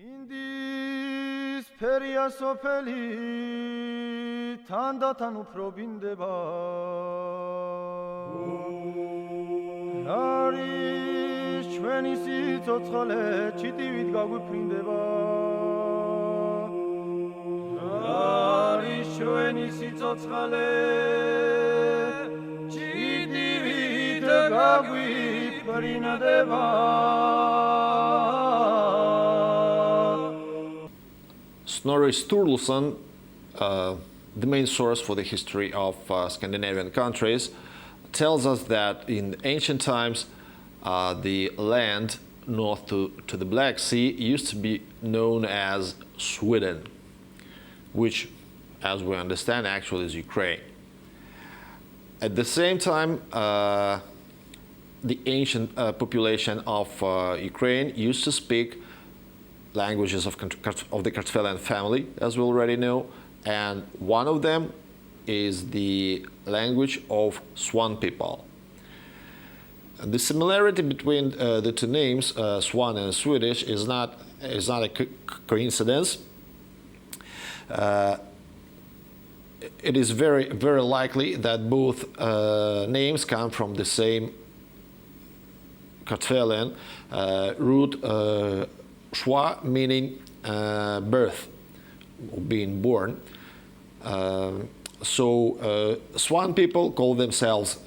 Indis peria sopeli tandatan uprobindeba Ari shvenisi tsotskhale chitivid gaguprindeba Ari shvenisi tsotskhale chitivid gaguprindeba Snorri Sturluson, the main source for the history of Scandinavian countries, tells us that in ancient times the land north to the Black Sea used to be known as Sweden, which, as we understand, actually is Ukraine. At the same time, the ancient population of Ukraine used to speak languages of the Kartvelian family, as we already know, and one of them is the language of Swan people. The similarity between the two names, Swan and Swedish, is not a coincidence. It is very likely that both names come from the same Kartvelian root Schwa, meaning birth, being born. So Swan people call themselves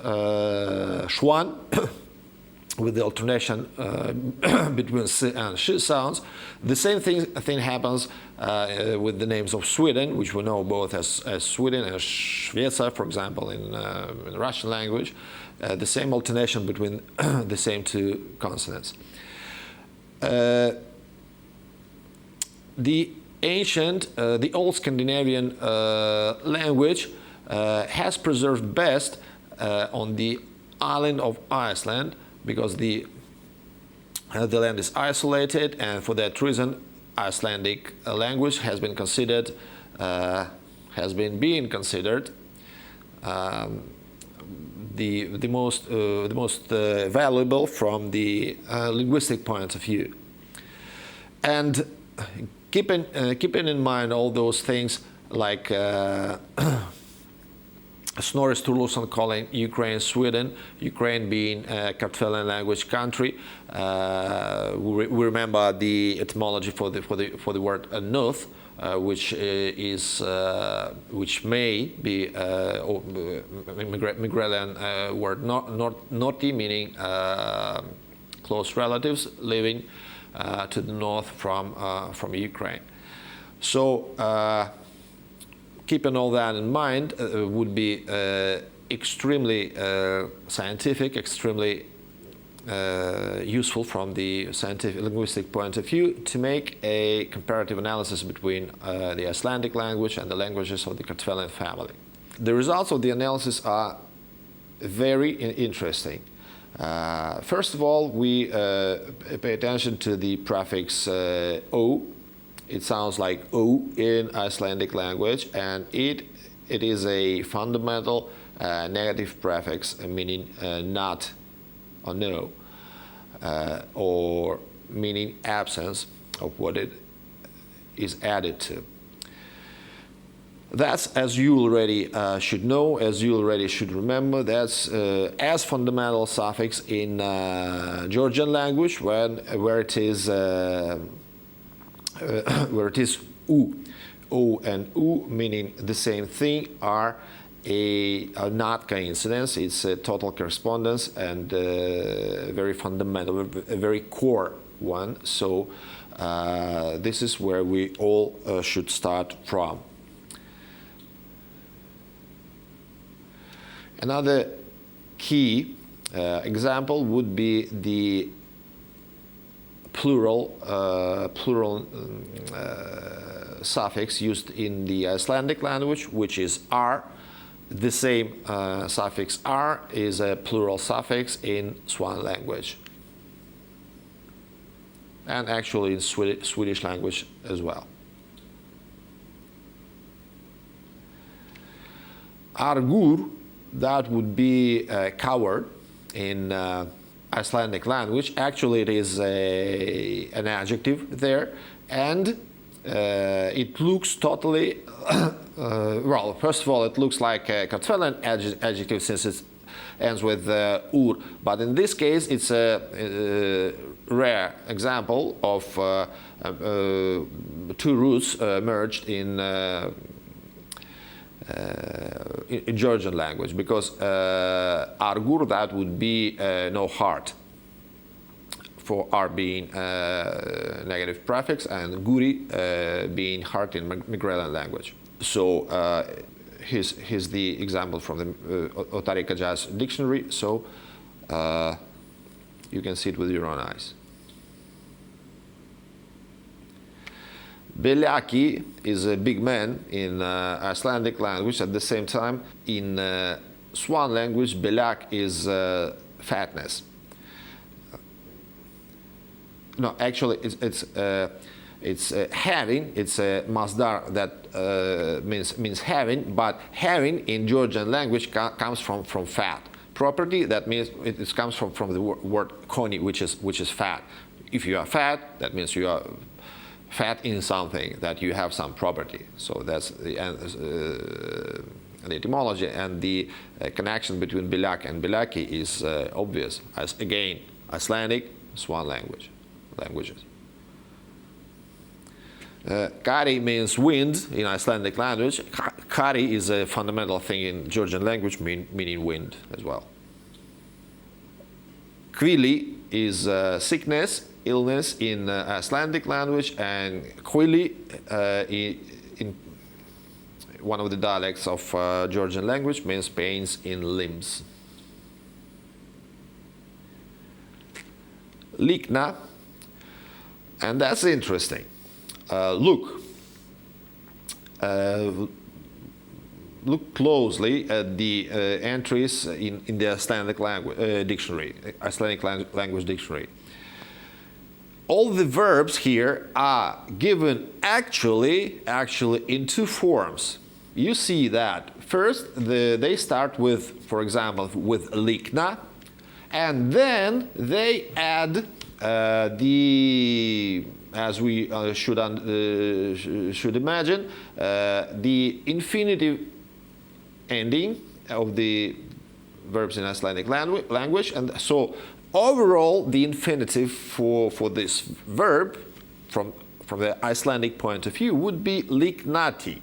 Schwan, with the alternation between S and Sh sounds. The same thing happens with the names of Sweden, which we know both as Sweden and Shvesa, for example, in the Russian language. The same alternation between the same two consonants. The old Scandinavian language has preserved best on the island of Iceland, because the land is isolated, and for that reason Icelandic language has been considered, being considered the most valuable from the linguistic point of view. And keeping in mind all those things, like Snorri Sturluson calling Ukraine Sweden, Ukraine being a Kartvelian language country. We remember the etymology for the word "north," which may be Migrelian word "norti," meaning close relatives living to the north from Ukraine. So keeping all that in mind would be extremely scientific, extremely useful from the scientific linguistic point of view, to make a comparative analysis between the Icelandic language and the languages of the Kartvelian family. The results of the analysis are very interesting. First of all, we pay attention to the prefix O. It sounds like O in Icelandic language, and it is a fundamental negative prefix, meaning not or no, or meaning absence of what it is added to. That's, as you already should know, as you already should remember, that's as fundamental suffix in Georgian language, where it is U. O and U, meaning the same thing, are not coincidence. It's a total correspondence, and very fundamental, a very core one. So this is where we all should start from. Another key example would be the plural suffix used in the Icelandic language, which is R. The same suffix R is a plural suffix in Swan language, and actually in Swedish language as well. Argur, that would be coward in Icelandic language. Actually, it is an adjective there, and it looks totally, well, first of all, it looks like a Kartvelian adjective since it ends with ur, but in this case, it's a rare example of two roots merged in Georgian language, because argur, that would be no heart, for r being negative prefix and guri being heart in Megrelian language. So here's the example from the Otari Kajaz dictionary, so you can see it with your own eyes. Belaki is a big man in Icelandic language. At the same time, in Swan language, belak is fatness. No, actually, it's having. It's a masdar that means having, but having in Georgian language comes from fat property. That means it comes from the word koni, which is fat. If you are fat, that means you are fat in something, that you have some property. So that's the etymology, and the connection between belak and belaki is obvious, as again Icelandic, Swan languages. Kari means wind in Icelandic language. Kari is a fundamental thing in Georgian language, meaning wind as well. Kvili is sickness, illness in Icelandic language, and Kvili in one of the dialects of Georgian language means pains in limbs. Likna, and that's interesting. Look closely at the entries in the Icelandic language dictionary, Icelandic language dictionary. All the verbs here are given actually in two forms. You see that first they start with, for example, with likna, and then they add as we should imagine, the infinitive ending of the verbs in Icelandic language, and so overall the infinitive for this verb from the Icelandic point of view would be liknati,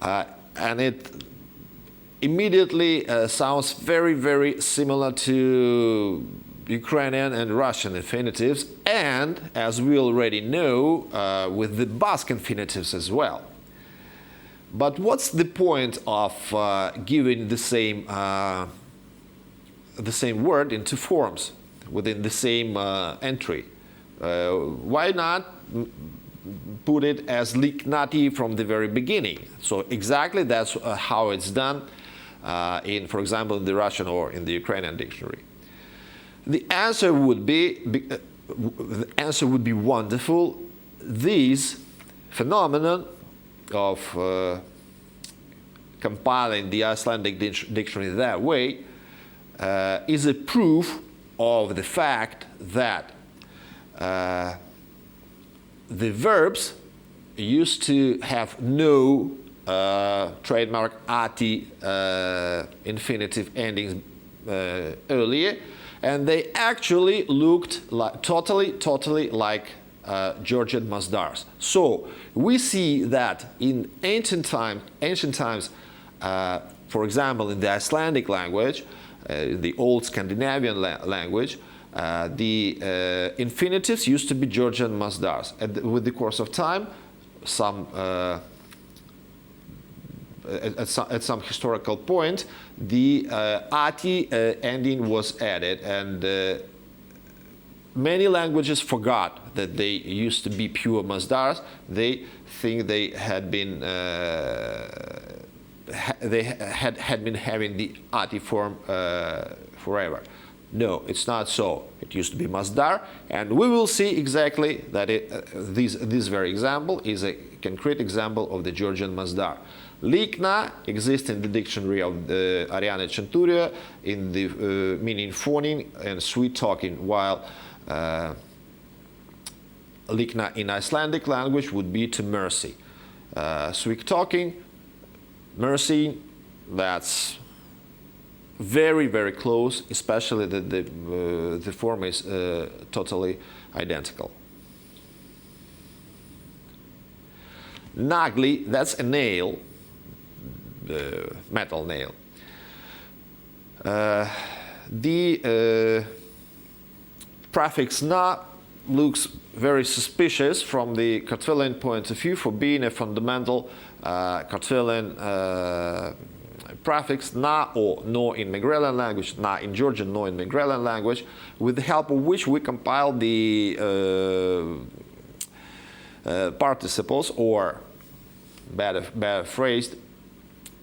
and it immediately sounds very similar to Ukrainian and Russian infinitives, and as we already know, with the Basque infinitives as well. But what's the point of giving the same word in two forms within the same entry? Why not put it as liknati from the very beginning? So exactly that's how it's done for example, in the Russian or in the Ukrainian dictionary. The answer would be wonderful. These phenomenon of compiling the Icelandic dictionary that way is a proof of the fact that the verbs used to have no trademark ati infinitive endings earlier, and they actually looked like, totally like Georgian masdars. So we see that in ancient times, for example, in the Icelandic language, the old Scandinavian language, the infinitives used to be Georgian masdars. And with the course of time, at some historical point, the ati ending was added, and many languages forgot that they used to be pure masdars. They think they had been having the ati form forever. No, it's not so. It used to be masdar, and we will see exactly that this very example is a concrete example of the Georgian masdar. Likna exists in the dictionary of the Ariane Centuria in the meaning phoning and sweet talking, while Likna in Icelandic language would be to mercy. Sweet talking, mercy, that's very, very close, especially the form is totally identical. Nagli, that's a nail, the metal nail. The prefix na looks very suspicious from the Kartvelian point of view for being a fundamental Kartvelian prefix na or no in Megrelian language, na in Georgian, no in Megrelian language, with the help of which we compile the participles or better phrased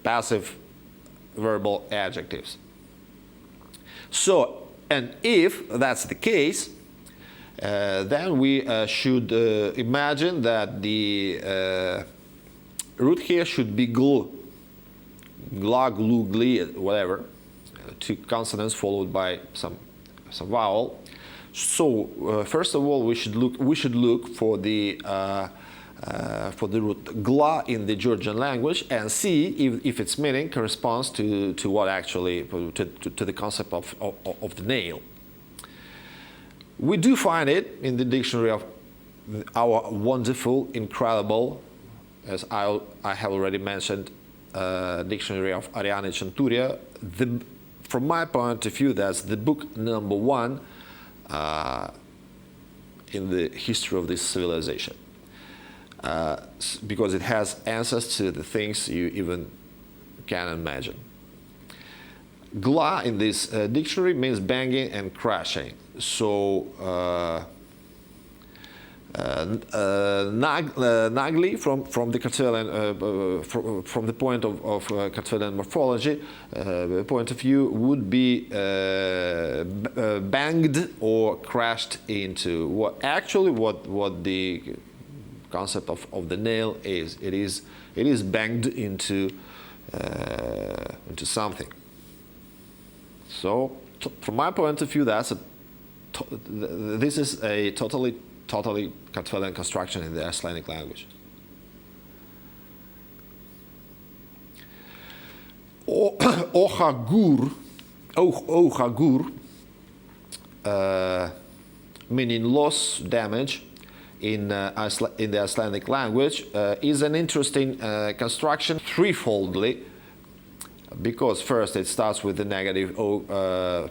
passive verbal adjectives. So, and if that's the case, then we should imagine that the root here should be glu, gla, glu, gli, whatever, two consonants followed by some vowel. So first of all, we should look for the root gla in the Georgian language and see if its meaning corresponds to what actually to the concept of the nail. We do find it in the dictionary of our wonderful, incredible, as I have already mentioned, dictionary of Ariane Centuria. From my point of view, that's the book number 1 in the history of this civilization, because it has answers to the things you even can imagine. Gla in this dictionary means banging and crashing. So nagli from the Kartvelian from the point of Kartvelian morphology point of view would be banged or crashed into. What the concept of the nail is? It is banged into something. So from my point of view, this is a totally Kartvelian construction in the Icelandic language. Ohagur, meaning loss, damage, in the Icelandic language, is an interesting construction threefoldly. Because first it starts with the negative O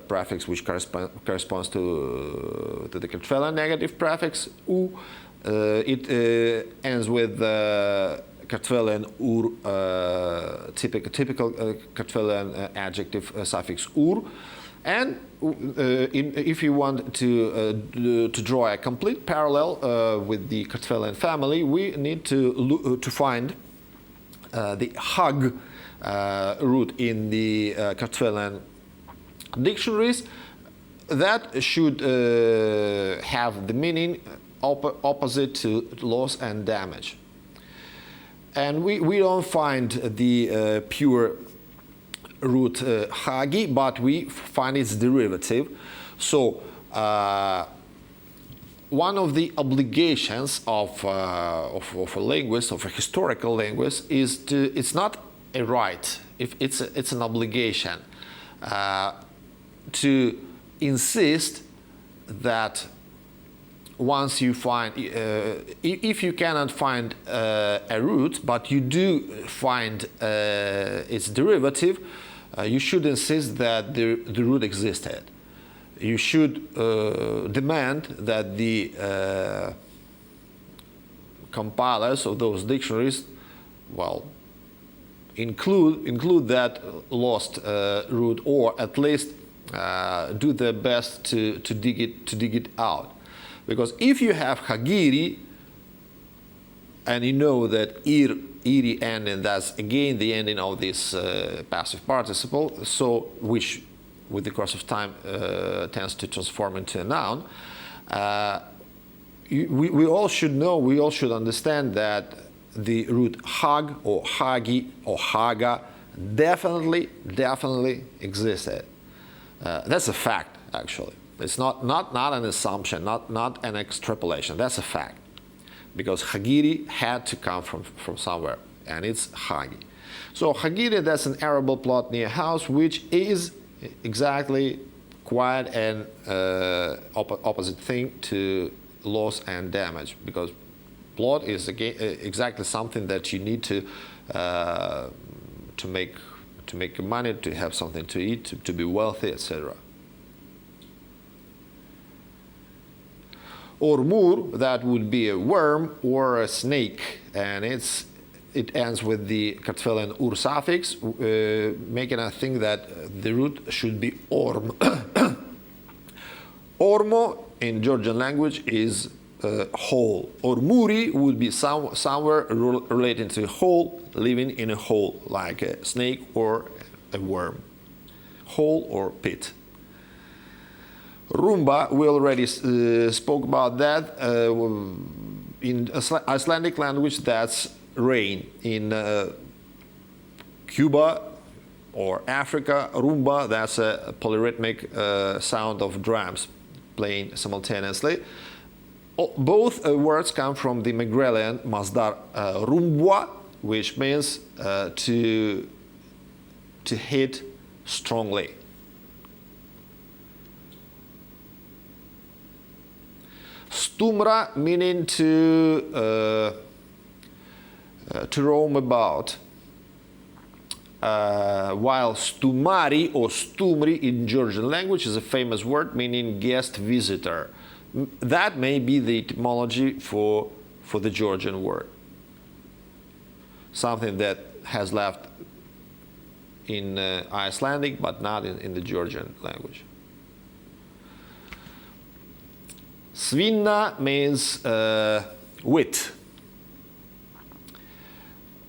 prefix, which corresponds to the Kartvelian negative prefix U. It ends with Kartvelian ur, typical Kartvelian adjective suffix ur. And if you want to draw a complete parallel with the Kartvelian family, we need to find the hag root in the Kartvelian dictionaries that should have the meaning opposite to loss and damage. And we don't find the pure root hagi, but we find its derivative. So one of the obligations of a linguist, of a historical linguist, is it's not a right, it's an obligation to insist that once you find, if you cannot find a root, but you do find its derivative, you should insist that the root existed. You should demand that the compilers of those dictionaries, well, include that lost root, or at least do their best to dig it out. Because if you have hagiri, and you know that iri ending, that's again the ending of this passive participle, so which with the course of time tends to transform into a noun, we all should know, we all should understand that the root hag or hagi or haga definitely existed. That's a fact, actually. It's not an assumption, not an extrapolation. That's a fact. Because Hagiri had to come from somewhere, and it's Hagi. So Hagiri, that's an arable plot near a house, which is exactly quite an opposite thing to loss and damage, because plot is exactly something that you need to make money, to have something to eat, to be wealthy, etc. Ormur, that would be a worm or a snake, and it ends with the Kartvelian ur suffix, making us think that the root should be orm. Ormo in Georgian language is hole. Ormuri would be somewhere relating to hole, living in a hole, like a snake or a worm. Hole or pit. Rumba, we already spoke about that. In Icelandic language, that's rain. In Cuba or Africa, rumba, that's a polyrhythmic sound of drums playing simultaneously. Both words come from the Megrelian masdar rumbwa, which means to hit strongly. Stumra, meaning to roam about, while stumari or stumri in Georgian language is a famous word meaning guest visitor. That may be the etymology for the Georgian word. Something that has left in Icelandic but not in the Georgian language. Svinna means wit.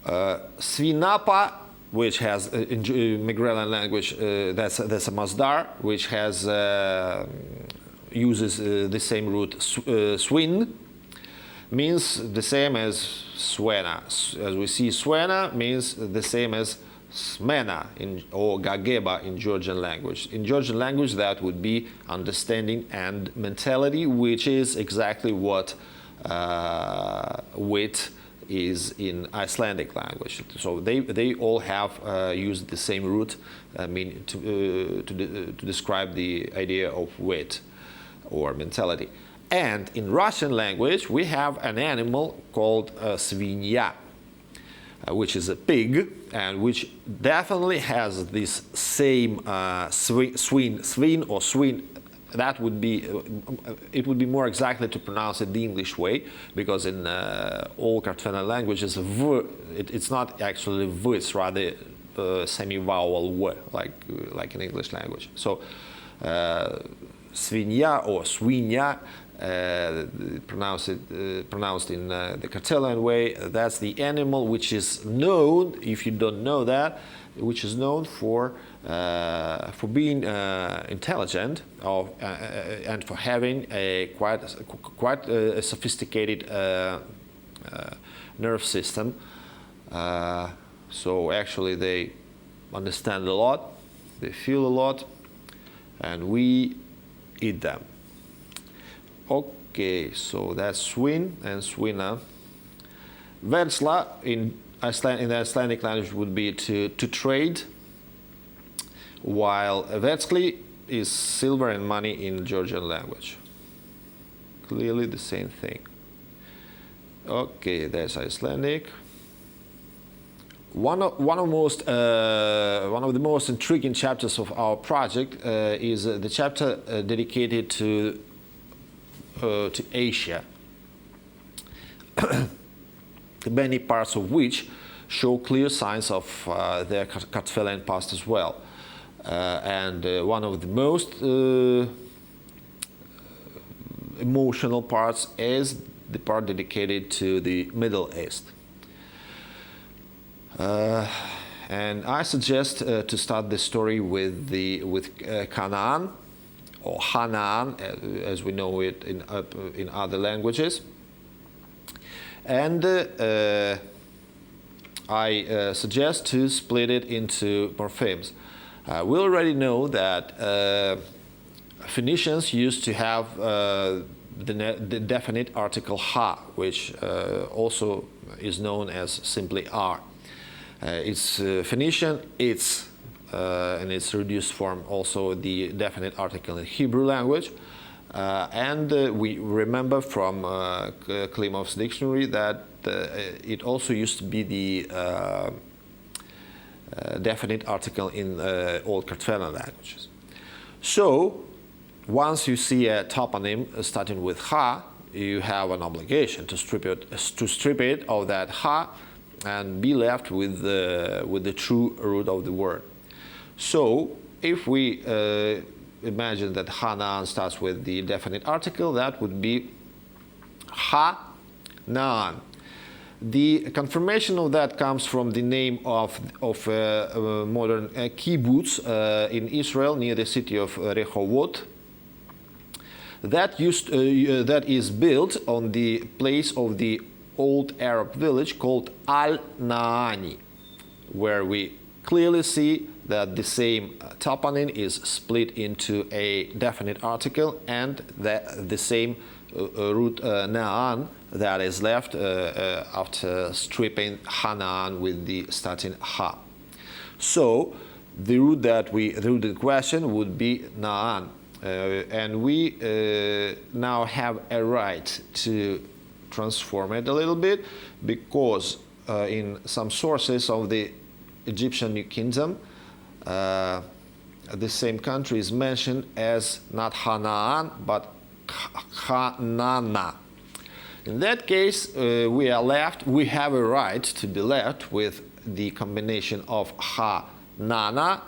Svinapa, which has in Megrelian language, that's a masdar, which has uses the same root swin, means the same as swena. As we see, swena means the same as smena or gageba in Georgian language. In Georgian language, that would be understanding and mentality, which is exactly what wit is in Icelandic language. So they all have used the same root to describe the idea of wit or mentality. And in Russian language, we have an animal called svinya, which is a pig, and which definitely has this same swin or swin. That would be, it would be more exactly to pronounce it the English way, because in all Kartvelian languages, it's not actually v, it's rather semi-vowel w, like in English language. So svinya or swinya, pronounced in the Kartvelian way, that's the animal which is known, if you don't know that, which is known for being intelligent and for having a quite a sophisticated nerve system. So actually they understand a lot, they feel a lot, and we eat them. Okay, so that's swin and swina. Versla in the Icelandic language would be to trade, while vetskli is silver and money in Georgian language. Clearly the same thing. Okay, that's Icelandic. One of the most intriguing chapters of our project is the chapter dedicated to Asia, many parts of which show clear signs of their Kartvelian past as well. And one of the most emotional parts is the part dedicated to the Middle East. And I suggest to start the story with Canaan, or Hanan, as we know it in other languages. And I suggest to split it into morphemes. We already know that Phoenicians used to have the definite article ha, which also is known as simply r. It's Phoenician, it's in its reduced form also the definite article in Hebrew language. And we remember from Klimov's dictionary that it also used to be the definite article in Old Kartvelian languages. So, once you see a toponym starting with ha, you have an obligation to strip it of that ha and be left with the true root of the word. So, if we imagine that ha-nan starts with the definite article, that would be ha-nan. The confirmation of that comes from the name of a modern kibbutz in Israel near the city of Rehovot. That is built on the place of the old Arab village called Al-Naani, where we clearly see that the same toponym is split into a definite article and the same root na'an that is left after stripping hanan with the starting ha. So the root in question would be na'an, and we now have a right to transform it a little bit, because in some sources of the Egyptian New Kingdom, the same country is mentioned as not Hanaan but Hanana. In that case, we have a right to be left with the combination of Ha-Nana,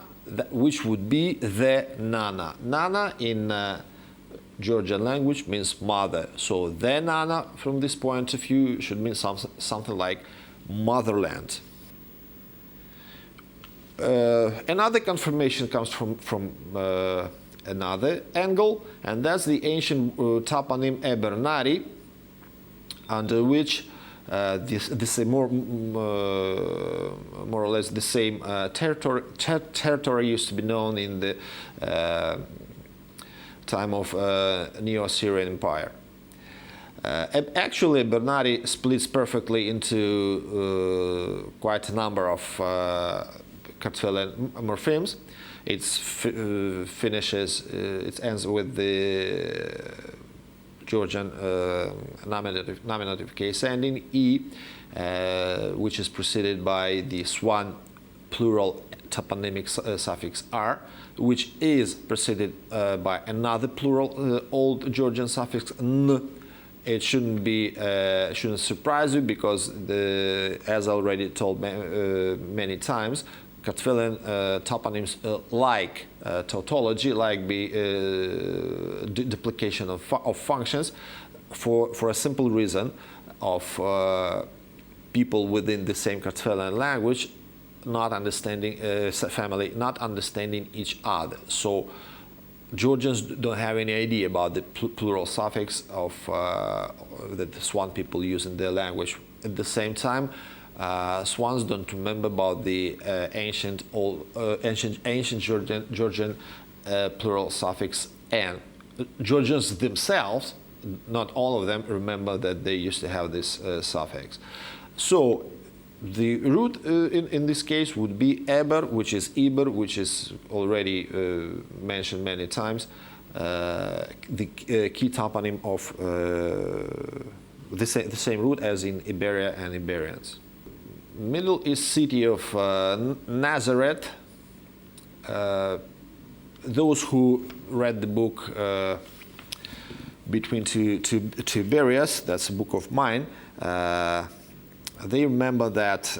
which would be the Nana. Nana in Georgian language means mother. So the Nana, from this point of view, should mean something like motherland. Another confirmation comes from another angle, and that's the ancient toponym Ebernari, under which more or less the same territory used to be known in the time of Neo-Assyrian Empire. Actually, Bernari splits perfectly into quite a number of Kartvelian morphemes. It ends with the Georgian nominative case ending e, which is preceded by the swan plural toponymic suffix r, which is preceded by another plural Old Georgian suffix n. It shouldn't surprise you, because as already told many times, Kartvelian toponyms like tautology, like the duplication of functions, for a simple reason of people within the same Kartvelian language not understanding family, not understanding each other. So Georgians don't have any idea about the plural suffix of that the Swan people use in their language. At the same time, Swans don't remember about the ancient Georgian plural suffix n. Georgians themselves, not all of them, remember that they used to have this suffix. So the root in this case would be Eber, which is Iber, which is already mentioned many times, the key toponym of the same root as in Iberia and Iberians. Middle East city of Nazareth. Those who read the book Between Two Iberias, that's a book of mine, they remember that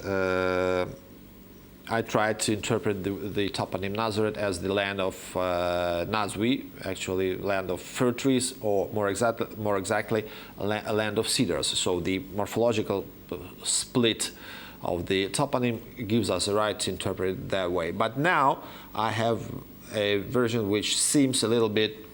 I tried to interpret the toponym Nazareth as the land of Nazwi, actually land of fir trees, or more exactly a land of cedars. So the morphological split of the toponym gives us a right to interpret it that way. But now I have a version which seems a little bit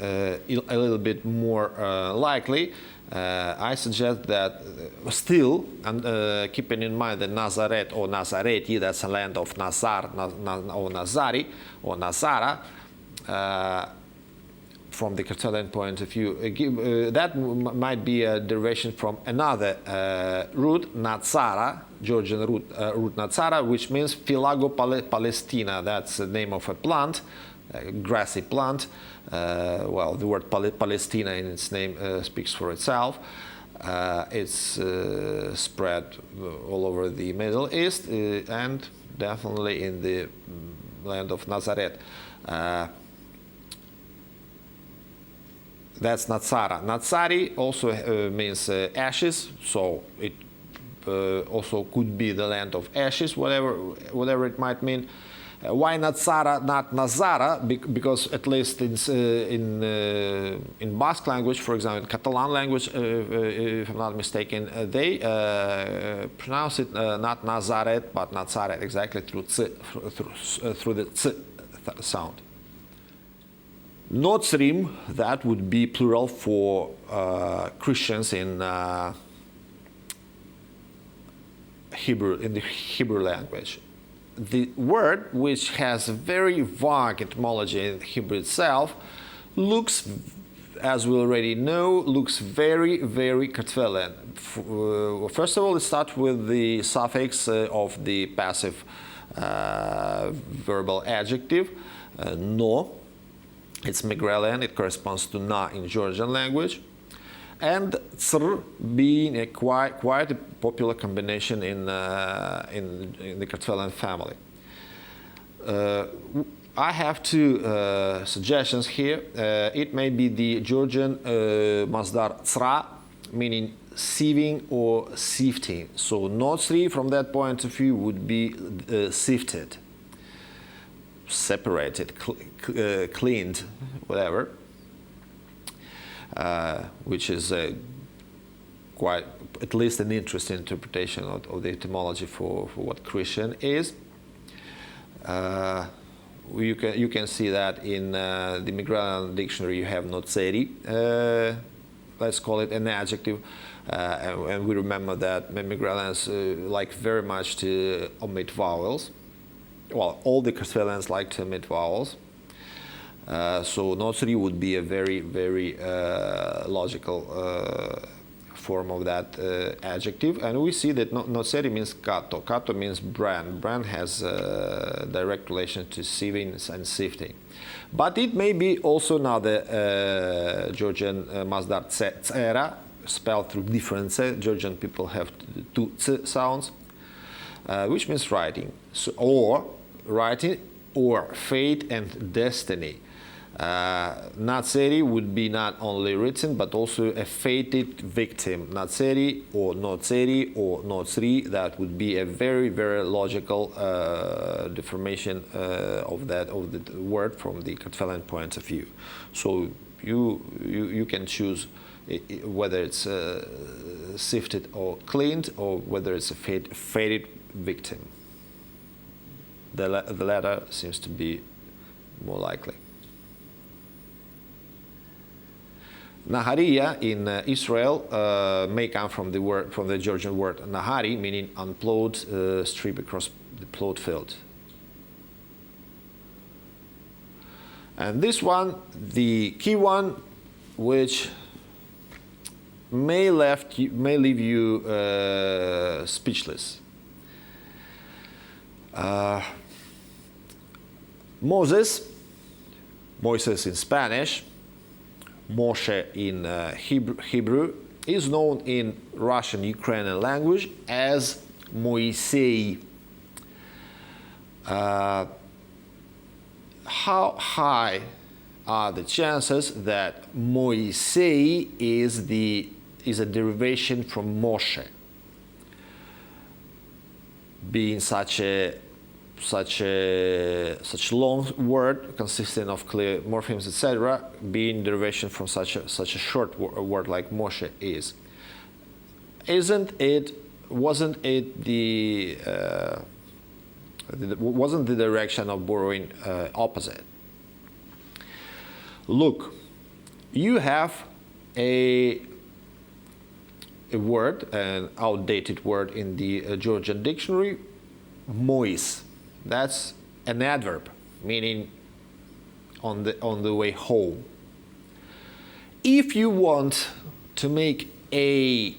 a little bit more likely, I suggest that still, and keeping in mind that Nazareth or Nazareti, that's a land of Nazar, or Nazari, or Nazara, from the Kartvelian point of view, that might be a derivation from another root, Nazara, Georgian root Nazara, which means Philago Palestina. That's the name of a plant, a grassy plant. Well, the word Palestina in its name speaks for itself. It's spread all over the Middle East and definitely in the land of Nazareth. That's Nazara. Nazari also means ashes, so it also could be the land of ashes, whatever it might mean. Why Nazara, not Nazara? Because at least in Basque language, for example, in Catalan language, if I'm not mistaken, they pronounce it not Nazaret but Nazaret, exactly through the ts sound. Nozrim, that would be plural for Christians in Hebrew, in the Hebrew language. The word, which has a very vague etymology in Hebrew itself, looks, as we already know, looks very, very Kartvelian. First of all, it starts with the suffix of the passive verbal adjective, no. It's Megrelian, it corresponds to na in Georgian language. And tsr being a quite a popular combination in the Kartvelian family. I have two suggestions here. It may be the Georgian masdar tsra, meaning sieving or sifting. So notsri from that point of view would be sifted, separated, cleaned, whatever. Which is quite, at least an interesting interpretation of the etymology for what Christian is. You can see that in the Megrelian dictionary you have notseri, let's call it an adjective, and we remember that Megrelians like very much to omit vowels. Well, all the Kartvelians like to omit vowels. So notseri would be a very, very logical form of that adjective. And we see that notseri means kato. Kato means bran. Bran has a direct relation to sieving and sifting. But it may be also another Georgian masdar tsera, spelled through different ts. Georgian people have two ts sounds, which means writing. So, or writing, or fate and destiny. Natseri would be not only written but also a fated victim. Natseri or notsri, that would be a very, very logical deformation of the word from the Kartvelian point of view. So you can choose whether it's sifted or cleaned, or whether it's a fated victim. The latter seems to be more likely. Nahariya in Israel may come from the Georgian word nahari, meaning unplowed strip across the plowed field. And this one, the key one, which may leave you speechless. Moises in Spanish, Moshe in Hebrew, is known in Russian Ukrainian language as Moisei. How high are the chances that Moisei is a derivation from Moshe, being such long word consisting of clear morphemes, etc., being derivation from such a short word like Moshe is? Wasn't the direction of borrowing opposite? Look, you have a word, an outdated word in the Georgian dictionary, mois. That's an adverb, meaning on the way home. If you want to make an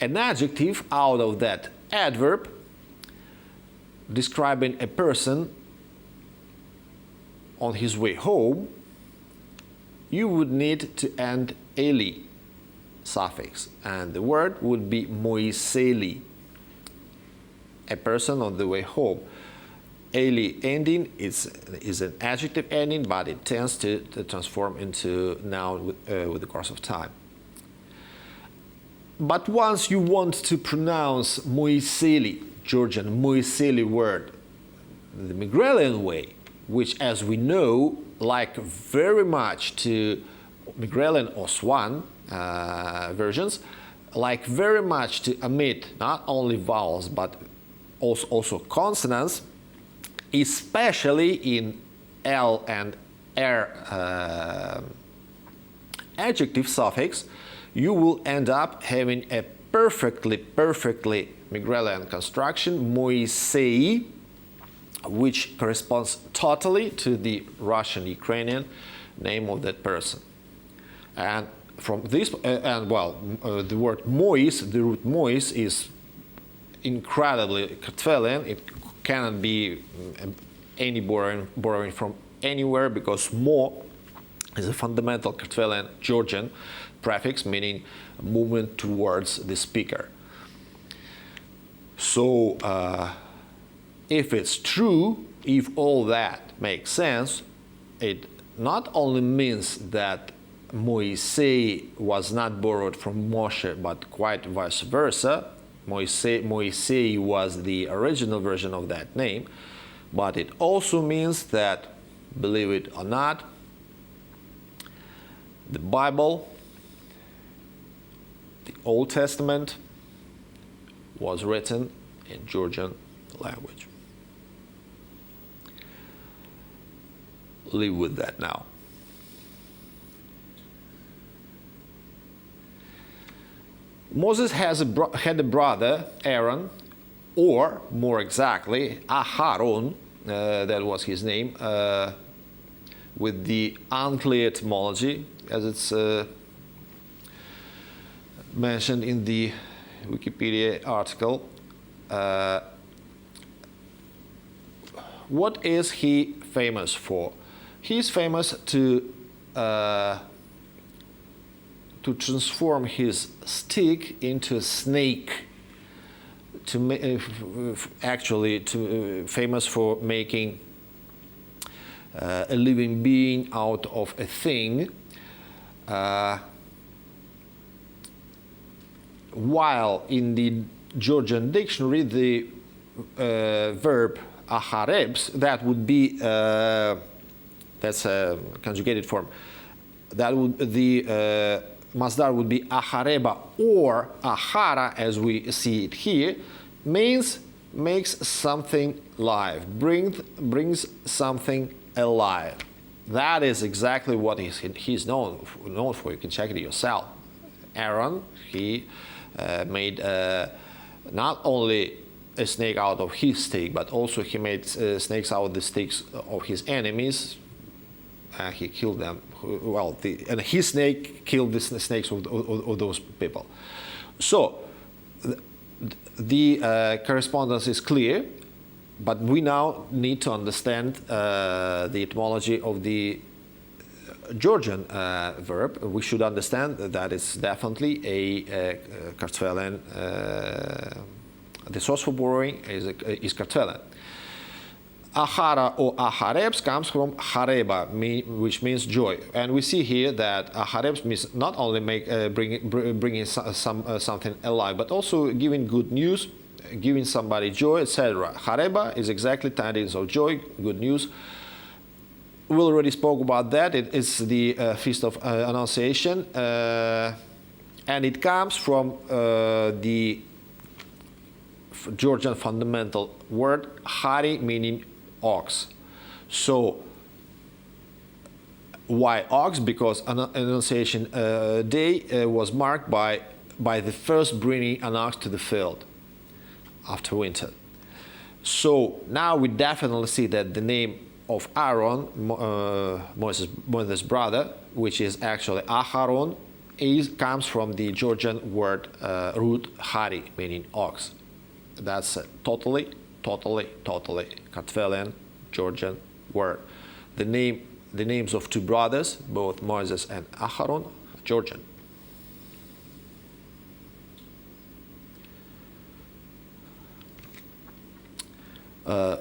adjective out of that adverb, describing a person on his way home, you would need to end eli suffix, and the word would be moiseli, a person on the way home. Eli ending is an adjective ending, but it tends to transform into noun with the course of time. But once you want to pronounce moiseli, Georgian moiseli word, the Megrelian way, which, as we know, like very much to Megrelian or Swan versions, like very much to omit not only vowels but also consonants, especially in L and R adjective suffix, you will end up having a perfectly Megrelian construction, moisei, which corresponds totally to the Russian-Ukrainian name of that person. And from this, the word mois, the root mois, is incredibly Kartvelian. It cannot be any borrowing from anywhere, because mo is a fundamental Kartvelian Georgian prefix meaning movement towards the speaker. So if it's true, if all that makes sense, it not only means that Moisei was not borrowed from Moshe, but quite vice versa. Moisei was the original version of that name, but it also means that, believe it or not, the Bible, the Old Testament, was written in Georgian language. Live with that now. Moses had a brother, Aaron, or more exactly, Aharon, that was his name, with the unclear etymology, as it's mentioned in the Wikipedia article. What is he famous for? He's famous to transform his stick into a snake. Famous for making a living being out of a thing. While in the Georgian dictionary, the verb aharebs, that would be that's a conjugated form. That would the masdar would be ahareba or ahara, as we see it here, means makes something live, brings something alive. That is exactly what he's known for. You can check it yourself. Aaron, he made not only a snake out of his stick, but also he made snakes out of the sticks of his enemies. He killed them. Well, and his snake killed the snakes of those people. So the correspondence is clear, but we now need to understand the etymology of the Georgian verb. We should understand that it's definitely a Kartvelian. The source for borrowing is Kartvelian. Ahara or aharebs comes from hareba, which means joy, and we see here that aharebs means not only bringing something alive, but also giving good news, giving somebody joy, etc. Hareba is exactly tidings of joy, good news. We already spoke about that. It is the Feast of Annunciation, and it comes from the Georgian fundamental word hari, meaning ox. So Why ox? Because Annunciation Day was marked by the first bringing an ox to the field after winter. So now we definitely see that the name of Aaron, Moses' brother, which is actually Aharon, comes from the Georgian word root hari, meaning ox. That's a totally Kartvelian Georgian word. The names of two brothers, both Moses and Aharon, Georgian.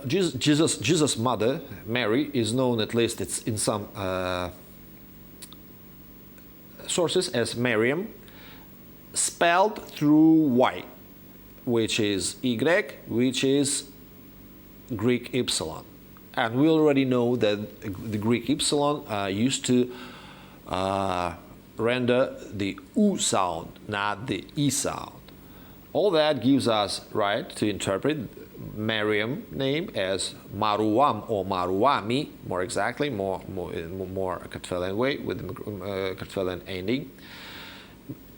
Jesus' mother, Mary, is known, at least it's in some sources, as Miriam, spelled through Y, which is Y, which is Greek epsilon. And we already know that the Greek epsilon used to render the U sound, not the E sound. All that gives us right to interpret Miriam name as Maruam or Maruami, more exactly, more Kartvelian way, with the Kartvelian ending.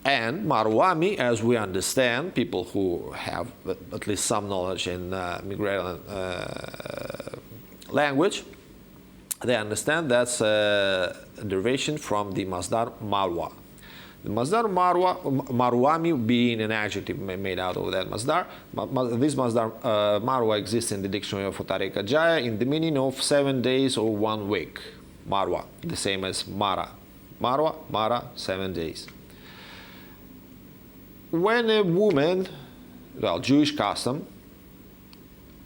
And Maruami, as we understand, people who have at least some knowledge in Migralian language, they understand that's a derivation from the Masdar Marwa. The Masdar Maruami being an adjective made out of that Masdar. This Masdar Marwa exists in the dictionary of Otareka Jaya in the meaning of 7 days or 1 week. Marwa, the same as Mara. Marwa, Mara, 7 days. When a woman, well, Jewish custom,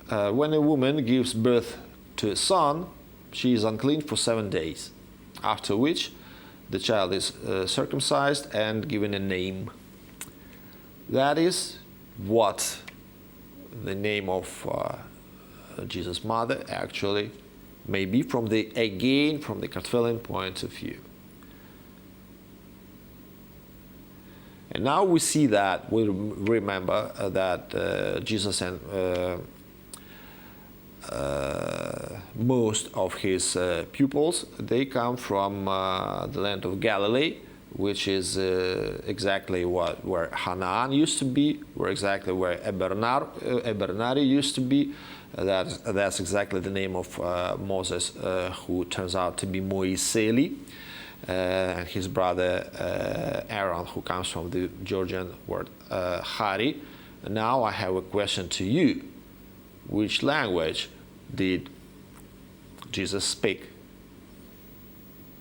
when a woman gives birth to a son, she is unclean for 7 days, after which the child is circumcised and given a name. That is what the name of Jesus' mother actually may be from the Kartvelian point of view. And now we see that, we remember that Jesus and most of his pupils, they come from the land of Galilee, which is exactly where Hanaan used to be, where Ebernari used to be. That's exactly the name of Moses, who turns out to be Moiseli, and his brother Aaron, who comes from the Georgian word Hari. Now I have a question to you. Which language did Jesus speak?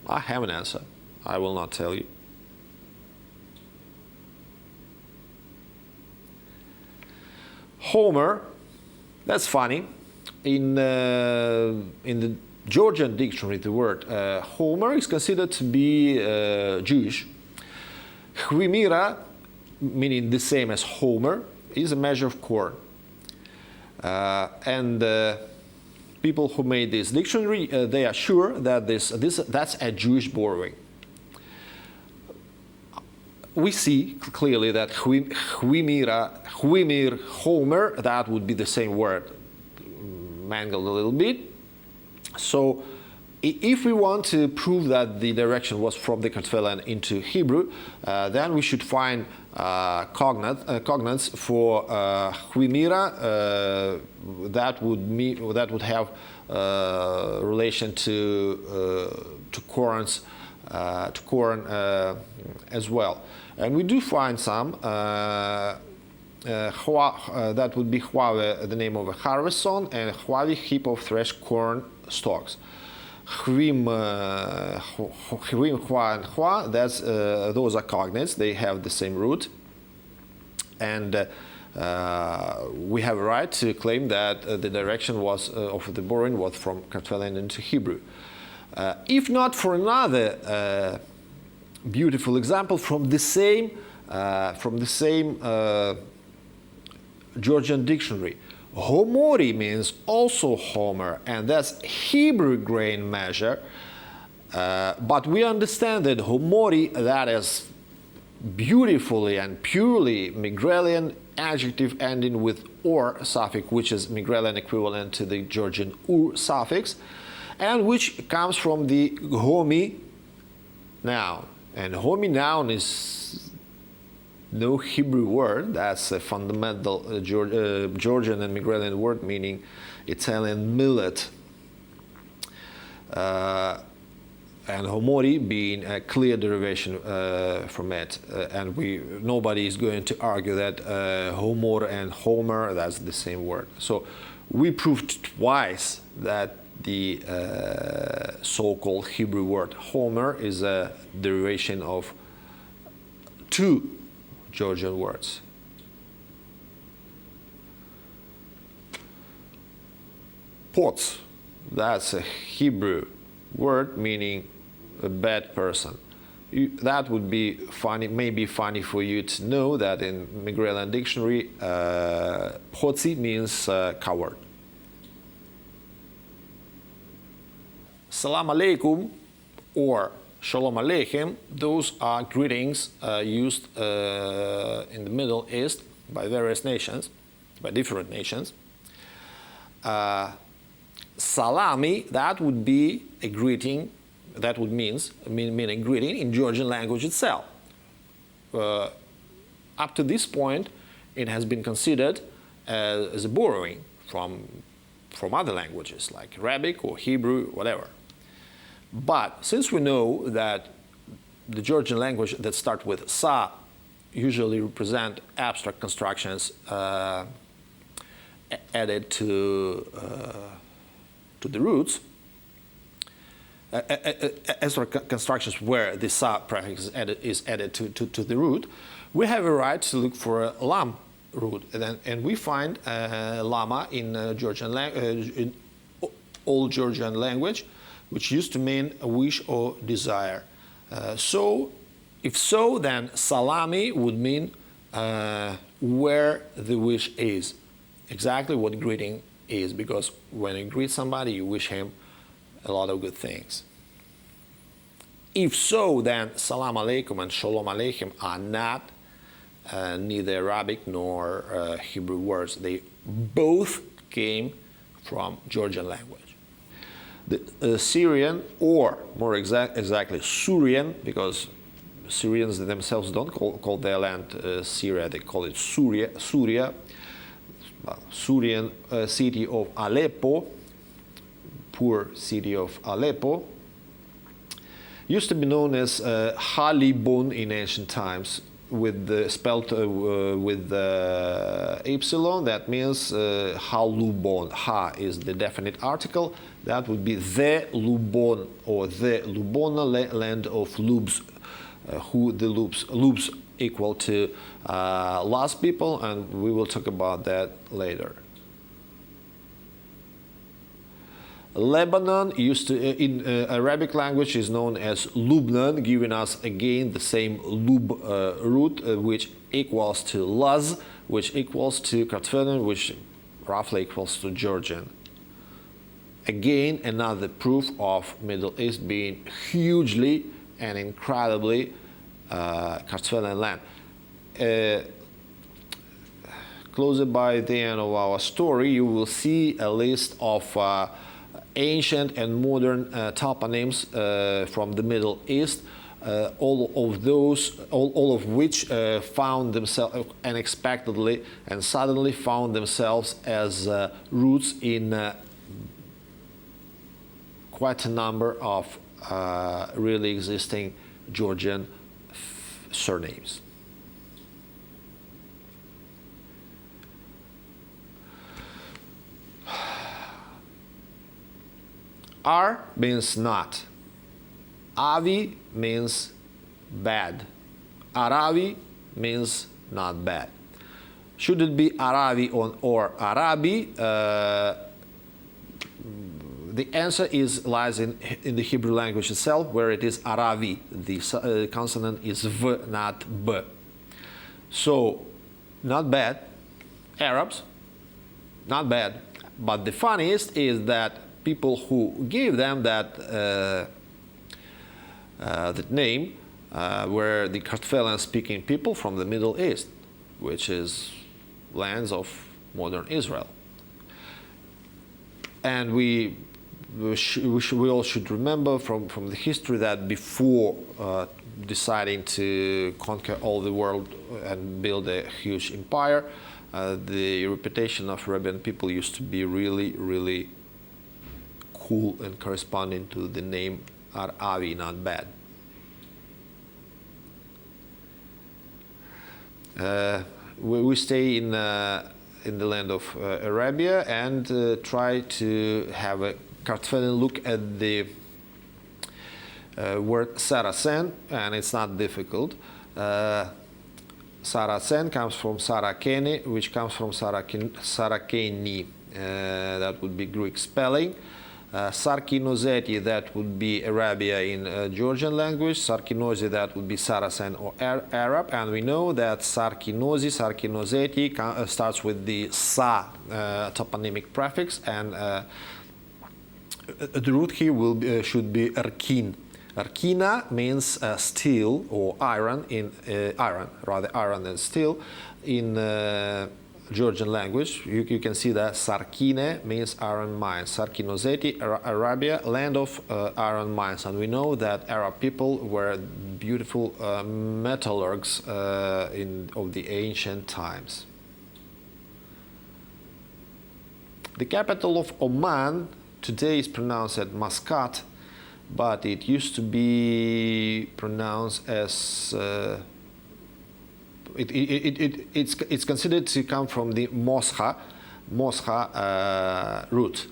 I have an answer. I will not tell you. Homer, that's funny. In the Georgian dictionary, the word Homer is considered to be Jewish. Chwimira, meaning the same as Homer, is a measure of corn. And people who made this dictionary, they are sure that that's a Jewish borrowing. We see clearly that Chwimir, Homer, that would be the same word, mangled a little bit. So if we want to prove that the direction was from the Kartvelian into Hebrew, then we should find cognates for Chwimira that would have relation to corn as well. And we do find some that would be Huave, the name of a harvest song, and Huavi, heap of threshed corn stalks. Hwim, Hwa, and Hwa, those are cognates. They have the same root. And we have a right to claim that the direction was of the borrowing was from Kartvelian into Hebrew. If not for another beautiful example from the same Georgian dictionary. Homori means also Homer, and that's Hebrew grain measure. But we understand that Homori, that is beautifully and purely Migralian adjective ending with or suffix, which is Migralian equivalent to the Georgian ur suffix, and which comes from the homi, noun. And homi noun is no Hebrew word. That's a fundamental Georgian and Migrelian word meaning Italian millet. And homori being a clear derivation from it. And nobody is going to argue that homor and homer, that's the same word. So we proved twice that the so-called Hebrew word homer is a derivation of two Georgian words. Pots, that's a Hebrew word meaning a bad person. That would be funny, maybe funny for you to know that in Migrelian dictionary, potsi means coward. Salam alaikum or shalom aleichem, those are greetings used in the Middle East by various nations, by different nations. Salami, that would be a greeting, that would mean a greeting in Georgian language itself. Up to this point, it has been considered as a borrowing from other languages like Arabic or Hebrew, whatever. But since we know that the Georgian language that start with sa usually represent abstract constructions added to the roots, abstract constructions where the sa prefix is added to the root, we have a right to look for a lam root, and we find lama in Georgian in Old Georgian language, which used to mean a wish or desire. So, if so, then salami would mean where the wish is, exactly what greeting is, because when you greet somebody, you wish him a lot of good things. If so, then salam alaikum and shalom aleichem are not neither Arabic nor Hebrew words. They both came from Georgian language. The Syrian, or more exactly Surian, because Syrians themselves don't call their land Syria, they call it Syria. Syrian city of Aleppo, poor city of Aleppo, used to be known as Halibun in ancient times, with the spelled with epsilon. That means Halubon. Ha is the definite article. That would be the Lubon or the Lubona, land of Lubs. Who the Lubs equal to lost people, and we will talk about that later. Lebanon used to, in Arabic language, is known as Lubnan, giving us again the same Lub root, which equals to Laz, which equals to Kartvelian, which roughly equals to Georgian. Again, another proof of Middle East being hugely and incredibly Kartvelian land. Closer by the end of our story, you will see a list of ancient and modern toponyms from the Middle East, all of which found themselves unexpectedly and suddenly found themselves as roots in quite a number of really existing Georgian surnames. Ar means not. Avi means bad. Aravi means not bad. Should it be Aravi or Arabi? The answer lies in the Hebrew language itself, where it is Aravi. The consonant is V, not B. So, not bad. Arabs, not bad. But the funniest is that people who gave them that name were the Kartvelian-speaking people from the Middle East, which is lands of modern Israel. And we we all should remember from the history that before deciding to conquer all the world and build a huge empire, the reputation of Arabian people used to be really, really cool and corresponding to the name Arabi, not bad. We stay in the land of Arabia and try to have a Kartvelian look at the word Saracen, and it's not difficult. Saracen comes from Sarakene, which comes from Sarakeni. That would be Greek spelling. Sarkinoseti, that would be Arabia in Georgian language. Sarkinosi, that would be Saracen or Arab. And we know that Sarkinosi, Sarkinoseti starts with the Sa toponymic prefix, and the root here should be Erkin. Erkina means steel or iron in iron than steel in Georgian language. You can see that Sarkine means iron mines. Sarkinoseti, Arabia, land of iron mines. And we know that Arab people were beautiful metallurgs of the ancient times. The capital of Oman today is pronounced as Muscat, but it used to be pronounced as it's considered to come from the Mosha root.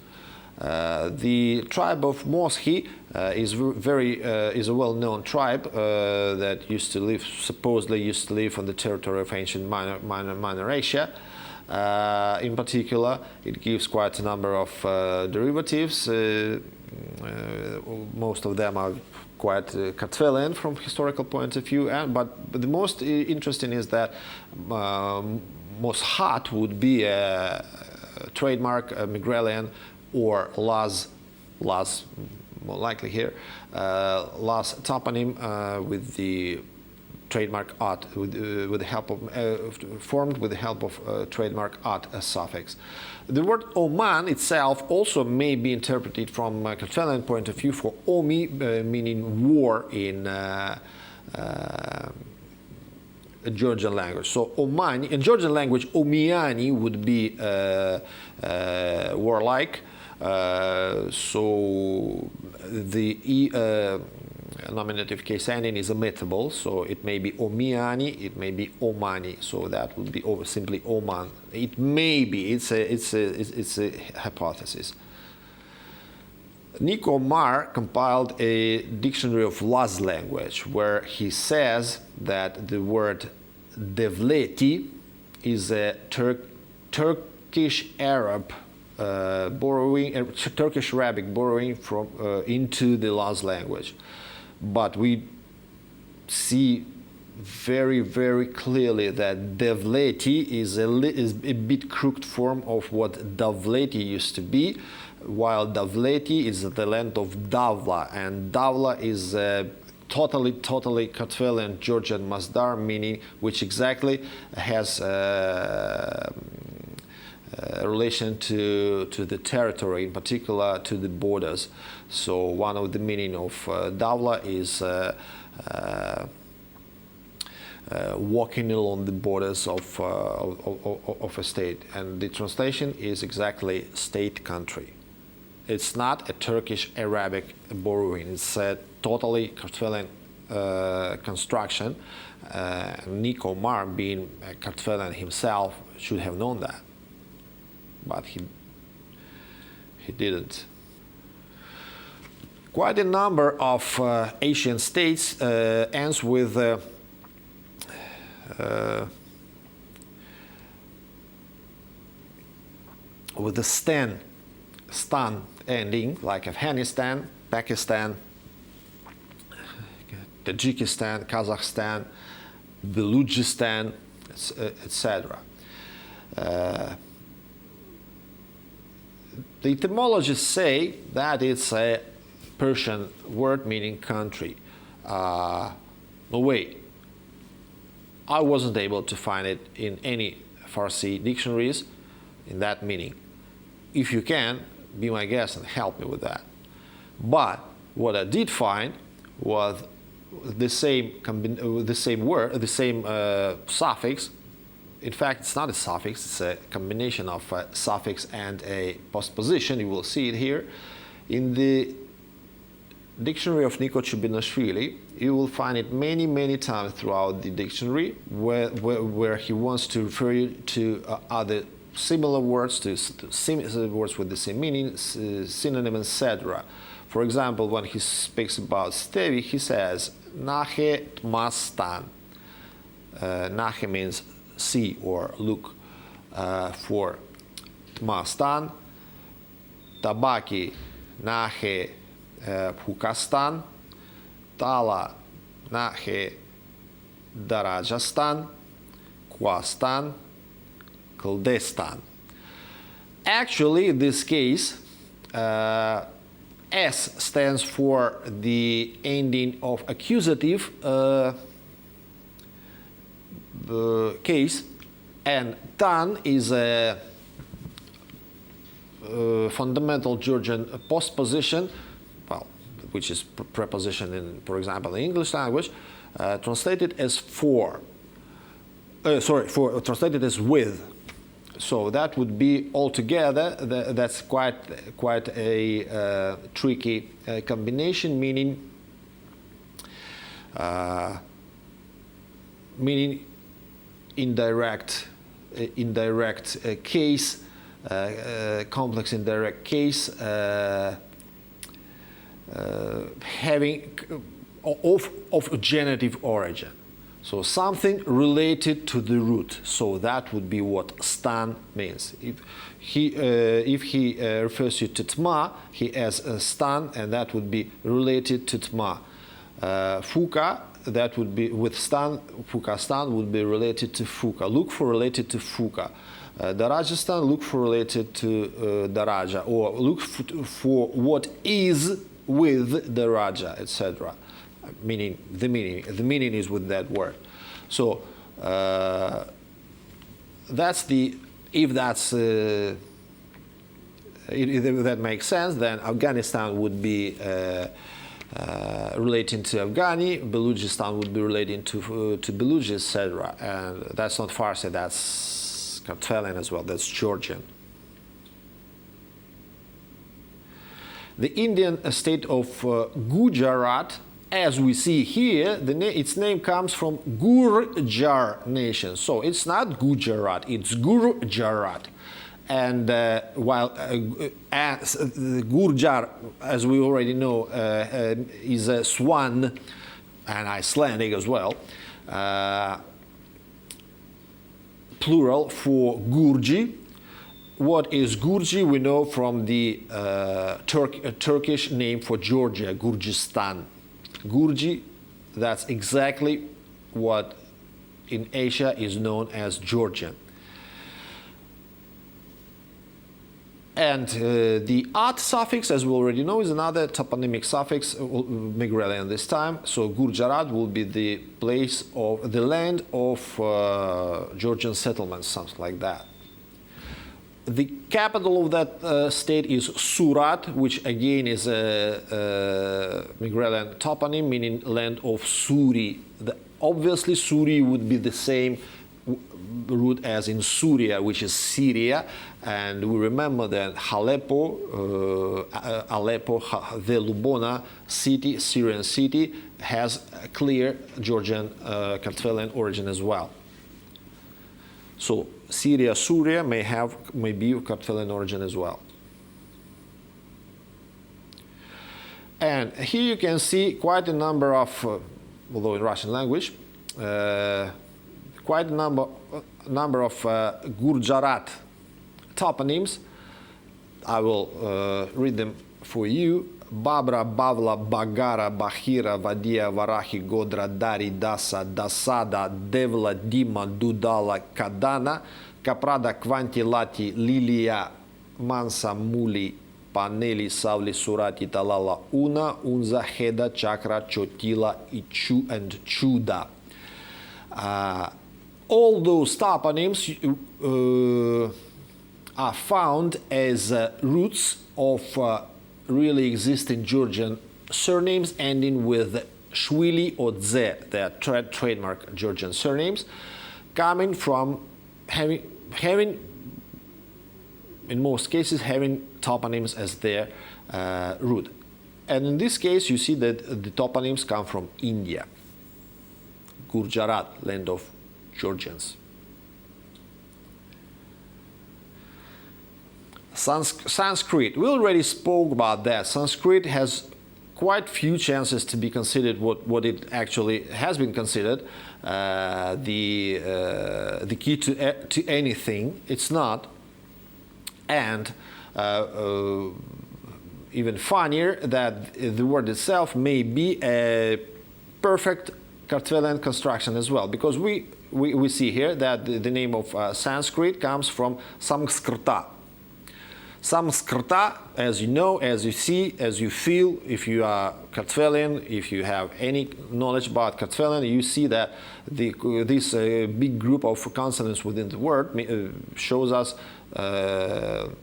The tribe of Moshi is a well-known tribe that supposedly used to live on the territory of ancient Minor Asia. In particular, it gives quite a number of derivatives. Most of them are quite Kartvelian from historical point of view, but the most interesting is that Moshat would be a trademark, a Megrelian, or Laz, more likely here, Laz toponym with the trademark at with the help of formed with the help of trademark at suffix. The word Oman itself also may be interpreted from a Kartvelian point of view for Omi, meaning war in Georgian language. So Oman in Georgian language, Omiani would be warlike. So the nominative case ending is imitable, so it may be Omiani, it may be Omani, so that would be simply Oman. It may be, it's a hypothesis. Nico Mar compiled a dictionary of Laz language, where he says that the word devleti is a Turkish Arab Turkish Arabic borrowing from into the Laz language. But we see very, very clearly that devleti is a bit crooked form of what davleti used to be, while davleti is the land of davla, and davla is totally Kartvelian Georgian masdar, meaning which exactly has a relation to the territory, in particular to the borders. So one of the meaning of davla is walking along the borders of a state, and the translation is exactly state country. It's not a Turkish Arabic borrowing. It's a totally Kartvelian construction. Nico Mar, being a Kartvelian himself, should have known that, but he didn't. Quite a number of Asian states ends with the stan ending, like Afghanistan, Pakistan, Tajikistan, Kazakhstan, Balochistan, etc. The etymologists say that it's a Persian word meaning country. No way. I wasn't able to find it in any Farsi dictionaries in that meaning. If you can, be my guest and help me with that. But what I did find was the same suffix. In fact, it's not a suffix, it's a combination of a suffix and a postposition. You will see it here. In the dictionary of Nico Chubinashvili, you will find it many, many times throughout the dictionary where he wants to refer you to other similar words, to words with the same meaning, synonym, etc. For example, when he speaks about stevi, he says, Nahe tmastan. Nahe means see or look for tmastan. Tabaki nahe Phukastan. Tala nahe Darajastan. Kwastan. Kaldestan. Actually, in this case, S stands for the ending of accusative case, and tan is a fundamental Georgian postposition, well, which is preposition in, for example, in English language, translated as for. Translated as with. So that would be altogether. That's quite a tricky combination, meaning indirect case, complex indirect case, having of genitive origin. So something related to the root. So that would be what stan means. If he refers you to tma, he has a stan, and that would be related to tma. Fuka, that would be with stan. Fuka stan would be related to fuka. Look for related to fuka. Darajastan, look for related to daraja, or look for what is with daraja, etc. Meaning the meaning is with that word. So that's the, if that makes sense, then Afghanistan would be relating to Afghani, Balochistan would be relating to Baluchi, etc. And that's not Farsi, that's Kartvelian as well, that's Georgian. The Indian state of Gujarat, as we see here, its name comes from Gurjar nation. So it's not Gujarat, it's Gurjarat. And while Gurjar, as we already know, is a Swan and Icelandic as well, plural for Gurji. What is Gurji? We know from the Turkish name for Georgia, Gurjistan. Gurji, that's exactly what in Asia is known as Georgian. And the at suffix, as we already know, is another toponymic suffix, Megrelian this time. So Gurjarat will be the place of the land of Georgian settlements, something like that. The capital of that state is Surat, which again is a Megrelian toponym, meaning land of Suri. Obviously, Suri would be the same root as in Syria, which is Syria. And we remember that Aleppo, the Lubona city, Syrian city, has a clear Georgian Kartvelian origin as well. So Syria, Syria may be Kartvelian origin as well. And here you can see quite a number of, although in Russian language, quite a number of Gurjarat toponyms. I will read them for you. Babra, Bavla, Bagara, Bahira, Vadia, Varahi, Godra, Dari, Dasa, Dasada, Devla, Dima, Dudala, Kadana, Kaprada, Kvanti, Lati, Lilia, Mansa, Muli, Paneli, Savli, Surati, Talala, Una, Unza, Heda, Chakra, Chotila, Ichu, and Chuda. All those toponyms are found as roots of really existing Georgian surnames ending with Shvili or Dze, they are trademark Georgian surnames, coming from having in most cases having toponyms as their root. And in this case you see that the toponyms come from India, Gujarat, land of Georgians. Sanskrit, we already spoke about that. Sanskrit has quite few chances to be considered what it actually has been considered, the key to anything. It's not. And even funnier, that the word itself may be a perfect Kartvelian construction as well, because we see here that the name of Sanskrit comes from Samskrita. Samskrita, as you know, as you see, as you feel, if you are Kartvelian, if you have any knowledge about Kartvelian, you see that this big group of consonants within the word shows us,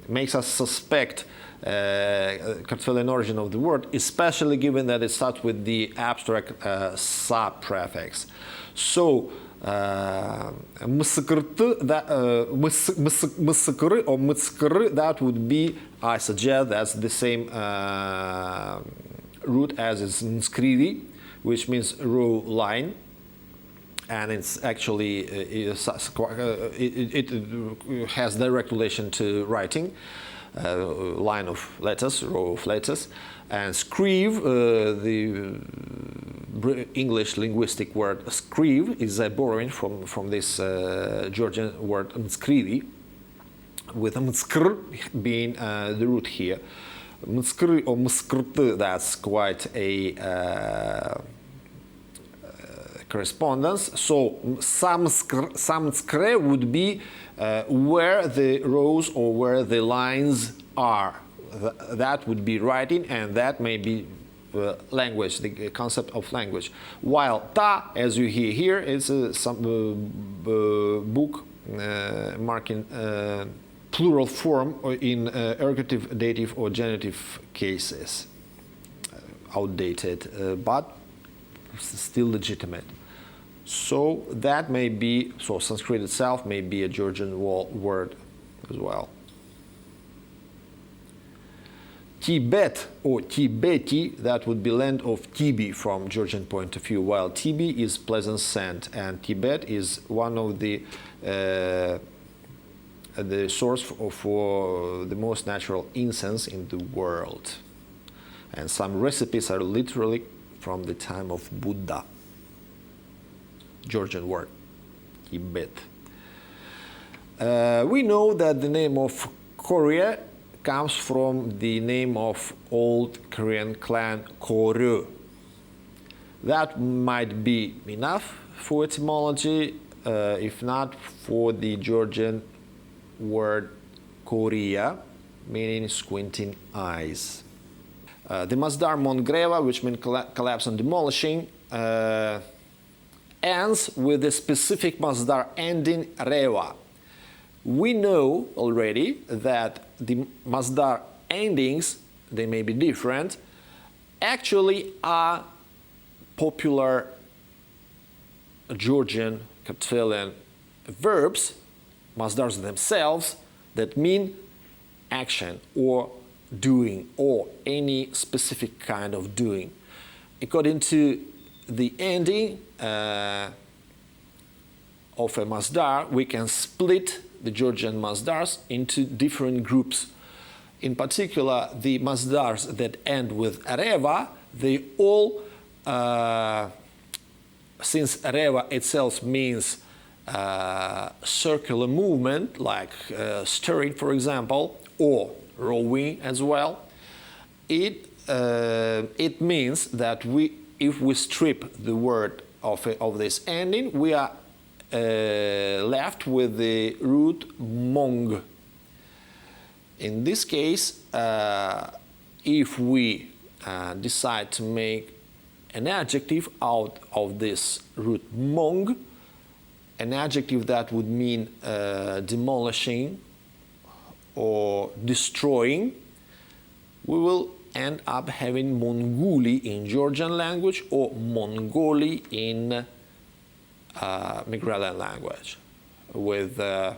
makes us suspect Kartvelian origin of the word, especially given that it starts with the abstract sa prefix. So, mskr or mtskr, that would be, I suggest, that's the same root as is nskrivi, which means row line, and it's actually it has direct relation to writing, line of letters, row of letters. And skriv, the English linguistic word skriv, is a borrowing from this Georgian word nskrivi, with mtskr being the root here. Mtskr or mskrt, that's quite a correspondence. So samskre would be where the rows or where the lines are. That would be writing, and that may be language, the concept of language. While ta, as you hear here, is some book marking plural form in ergative, dative, or genitive cases. Outdated, but still legitimate. So that may be, so Sanskrit itself may be a Georgian word as well. Tibet or Tibeti, that would be land of Tibi from Georgian point of view, while Tibi is pleasant scent, and Tibet is one of the source for the most natural incense in the world. And some recipes are literally from the time of Buddha. Georgian word, Tibet. We know that the name of Korea comes from the name of old Korean clan Koryu. That might be enough for etymology, if not for the Georgian word Korea, meaning squinting eyes. The Masdar Mongreva, which means collapse and demolishing, ends with the specific Masdar ending Reva. We know already that the Masdar endings, they may be different, actually are popular Georgian Kartvelian verbs, Masdars themselves, that mean action or doing or any specific kind of doing. According to the ending of a Masdar, we can split the Georgian Masdars into different groups. In particular, the Masdars that end with Reva, they all, since Reva itself means circular movement, like stirring, for example, or rowing as well, it means that if we strip the word of this ending, we are left with the root mong. In this case, if we decide to make an adjective out of this root mong, an adjective that would mean demolishing or destroying, we will end up having Mongoli in Georgian language or Mongoli in Megrelian language. With the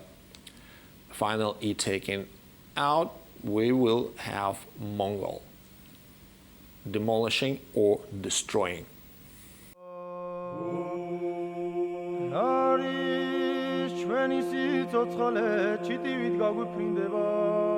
final E taken out, we will have Mongol, demolishing or destroying. Ari shveni si tsotskhale chiti vid gagu prindeva